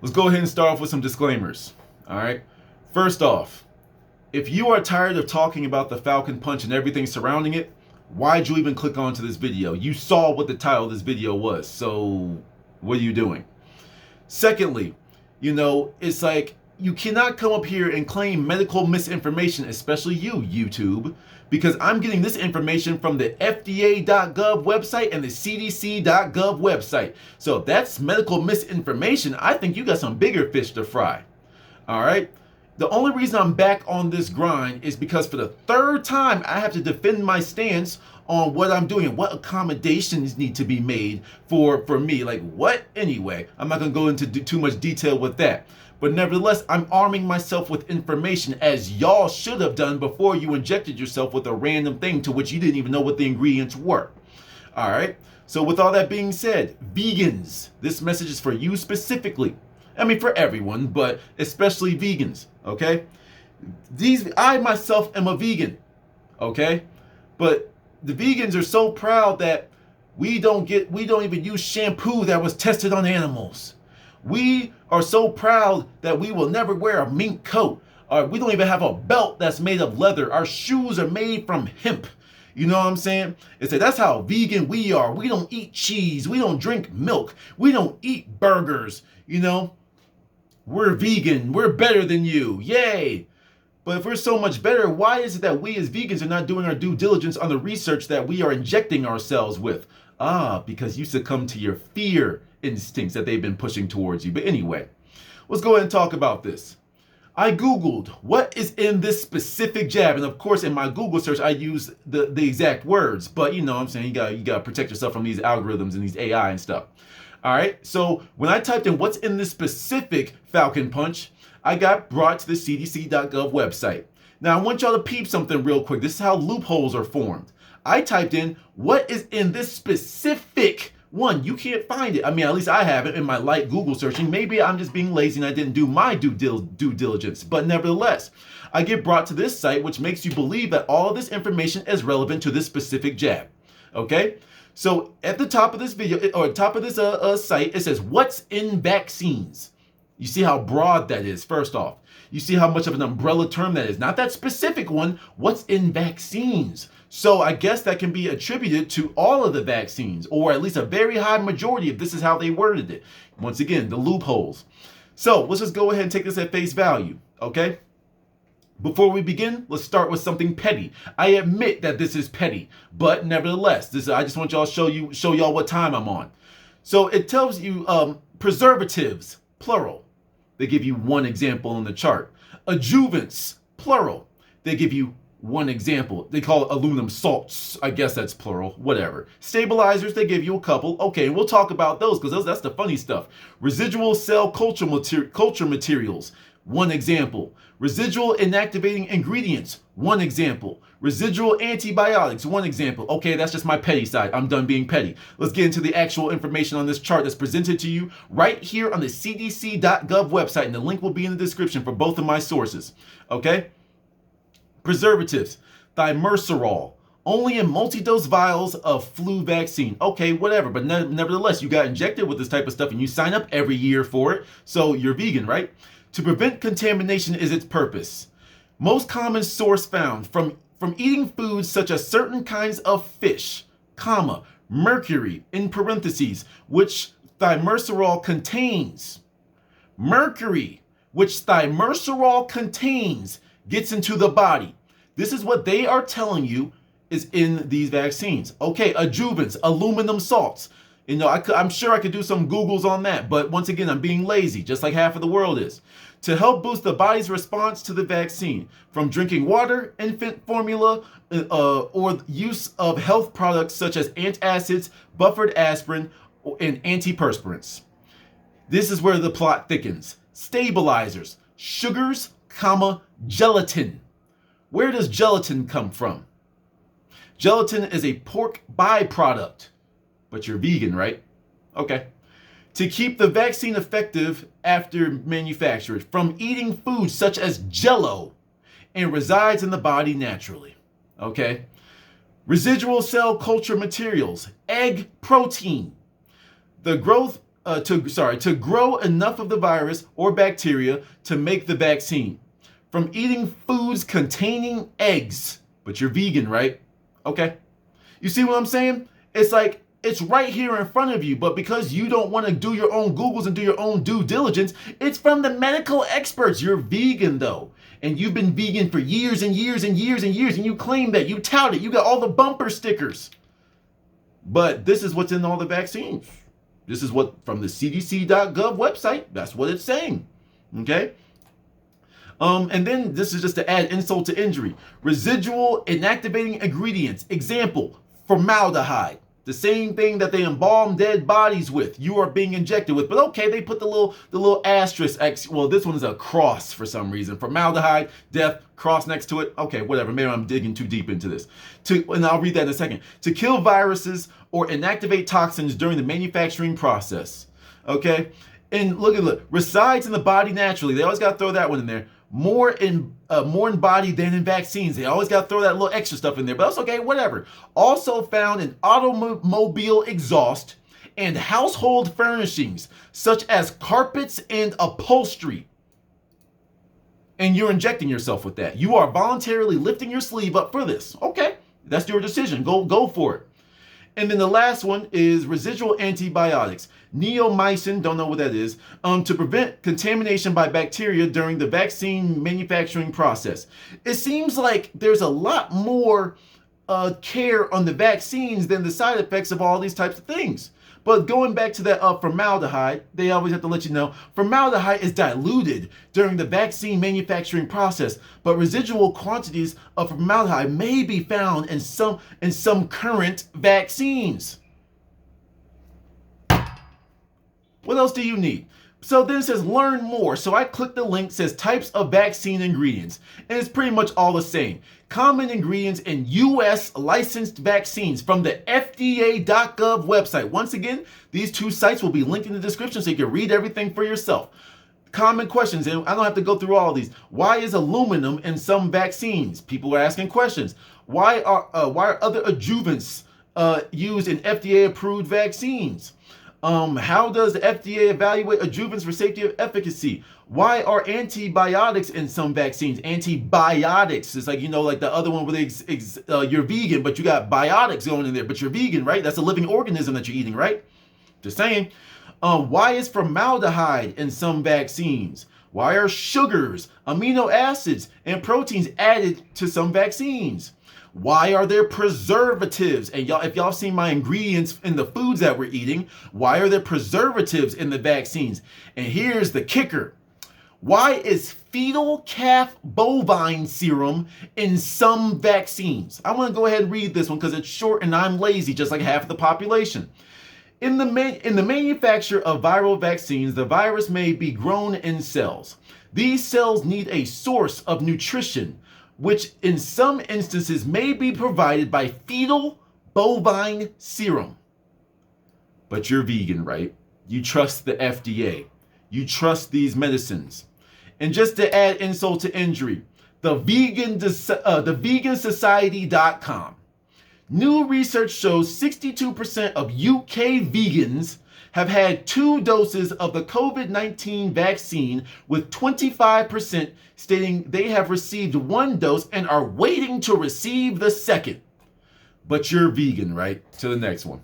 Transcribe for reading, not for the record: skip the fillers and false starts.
Let's go ahead and start off with some disclaimers. All right. First off, if you are tired of talking about the Falcon Punch and everything surrounding it, why'd you even click onto this video? You saw what the title of this video was, so what are you doing? Secondly, it's like you cannot come up here and claim medical misinformation, especially you, YouTube, because I'm getting this information from the FDA.gov website and the CDC.gov website. So if that's medical misinformation, I think you got some bigger fish to fry. All right? The only reason I'm back on this grind is because for the third time, I have to defend my stance on what I'm doing and what accommodations need to be made for me. Like what? Anyway, I'm not going to go into too much detail with that. But nevertheless, I'm arming myself with information as y'all should have done before you injected yourself with a random thing to which you didn't even know what the ingredients were. All right? So with all that being said, vegans, this message is for you specifically. I mean, for everyone, but especially vegans, okay? I myself am a vegan, okay? But the vegans are so proud that we don't even use shampoo that was tested on animals. We are so proud that we will never wear a mink coat. We don't even have a belt that's made of leather. Our shoes are made from hemp. You know what I'm saying? It's like, that's how vegan we are. We don't eat cheese. We don't drink milk. We don't eat burgers, We're vegan. We're better than you. Yay. But if we're so much better, why is it that we as vegans are not doing our due diligence on the research that we are injecting ourselves with? Because you succumb to your fear instincts that they've been pushing towards you. But anyway, let's go ahead and talk about this. I Googled what is in this specific jab. And of course, in my Google search, I use the exact words. But you know what I'm saying? You got to protect yourself from these algorithms and these AI and stuff. All right, so when I typed in what's in this specific Falcon Punch, I got brought to the CDC.gov website. Now, I want y'all to peep something real quick. This is how loopholes are formed. I typed in what is in this specific one. You can't find it. I mean, at least I have it in my light Google searching. Maybe I'm just being lazy and I didn't do my due diligence. But nevertheless, I get brought to this site, which makes you believe that all of this information is relevant to this specific jab. Okay? So at the top of this video, or top of this site, it says, what's in vaccines? You see how broad that is, first off. You see how much of an umbrella term that is. Not that specific one, what's in vaccines? So I guess that can be attributed to all of the vaccines, or at least a very high majority if this is how they worded it. Once again, the loopholes. So let's just go ahead and take this at face value, okay? Before we begin, let's start with something petty. I admit that this is petty, but nevertheless, I just want y'all show y'all what time I'm on. So it tells you preservatives, plural. They give you one example in the chart. Adjuvants, plural. They give you one example. They call it aluminum salts. I guess that's plural, whatever. Stabilizers, they give you a couple. Okay, and we'll talk about those because that's the funny stuff. Residual cell culture materials, one example. Residual inactivating ingredients, one example. Residual antibiotics, one example. Okay, that's just my petty side. I'm done being petty. Let's get into the actual information on this chart that's presented to you right here on the CDC.gov website, and the link will be in the description for both of my sources. Okay? Preservatives, thimerosal, only in multi-dose vials of flu vaccine. Okay, whatever, but nevertheless, you got injected with this type of stuff and you sign up every year for it, so you're vegan, right? To prevent contamination is its purpose. Most common source found from eating foods such as certain kinds of fish, comma, mercury, in parentheses, which thimerosal contains. Mercury, which thimerosal contains, gets into the body. This is what they are telling you is in these vaccines. Okay, adjuvants, aluminum salts. I'm sure I could do some Googles on that, but once again, I'm being lazy, just like half of the world is. To help boost the body's response to the vaccine, from drinking water, infant formula, or use of health products such as antacids, buffered aspirin, and antiperspirants. This is where the plot thickens. Stabilizers, sugars, comma, gelatin. Where does gelatin come from? Gelatin is a pork byproduct. But you're vegan, right? Okay. To keep the vaccine effective after manufacture from eating foods such as Jell-O and resides in the body naturally. Okay. Residual cell culture materials, egg protein. The growth to grow enough of the virus or bacteria to make the vaccine. From eating foods containing eggs. But you're vegan, right? Okay. You see what I'm saying? It's like, it's right here in front of you, but because you don't want to do your own Googles and do your own due diligence, it's from the medical experts. You're vegan though. And you've been vegan for years and years and years and years, and you claim that, you tout it, you got all the bumper stickers. But this is what's in all the vaccines. This is what, from the cdc.gov website, that's what it's saying. Okay? And then this is just to add insult to injury. Residual inactivating ingredients. Example, formaldehyde. The same thing that they embalm dead bodies with, you are being injected with. But okay, they put the little asterisk. Well, this one is a cross for some reason. Formaldehyde, death, cross next to it. Okay, whatever. Maybe I'm digging too deep into this. And I'll read that in a second. To kill viruses or inactivate toxins during the manufacturing process. Okay, and look, resides in the body naturally. They always got to throw that one in there. More in body than in vaccines. They always got to throw that little extra stuff in there, but that's okay, whatever. Also found in automobile exhaust and household furnishings, such as carpets and upholstery. And you're injecting yourself with that. You are voluntarily lifting your sleeve up for this. Okay, that's your decision. Go for it. And then the last one is residual antibiotics. Neomycin, don't know what that is, to prevent contamination by bacteria during the vaccine manufacturing process. It seems like there's a lot more care on the vaccines than the side effects of all these types of things. But going back to that formaldehyde, they always have to let you know, formaldehyde is diluted during the vaccine manufacturing process, but residual quantities of formaldehyde may be found in some current vaccines. What else do you need? So then it says learn more. So I click the link, says types of vaccine ingredients, and it's pretty much all the same. Common ingredients in US licensed vaccines from the FDA.gov website. Once again, these two sites will be linked in the description so you can read everything for yourself. Common questions, and I don't have to go through all of these. Why is aluminum in some vaccines? People are asking questions. Why are other adjuvants used in FDA-approved vaccines? How does the FDA evaluate adjuvants for safety of efficacy? Why are antibiotics in some vaccines? Antibiotics. It's like, like the other one where you're vegan, but you got biotics going in there, but you're vegan, right? That's a living organism that you're eating, right? Just saying. Why is formaldehyde in some vaccines? Why are sugars, amino acids, and proteins added to some vaccines? Why are there preservatives? And y'all, if y'all seen my ingredients in the foods that we're eating, why are there preservatives in the vaccines? And here's the kicker. Why is fetal calf bovine serum in some vaccines? I want to go ahead and read this one because it's short and I'm lazy, just like half of the population. In the manufacture of viral vaccines, the virus may be grown in cells. These cells need a source of nutrition, which in some instances may be provided by fetal bovine serum. But you're vegan, right? You trust the FDA. You trust these medicines. And just to add insult to injury, the vegansociety.com. New research shows 62% of UK vegans have had 2 doses of the COVID-19 vaccine, with 25% stating they have received 1 dose and are waiting to receive the second. But you're vegan, right? To the next one.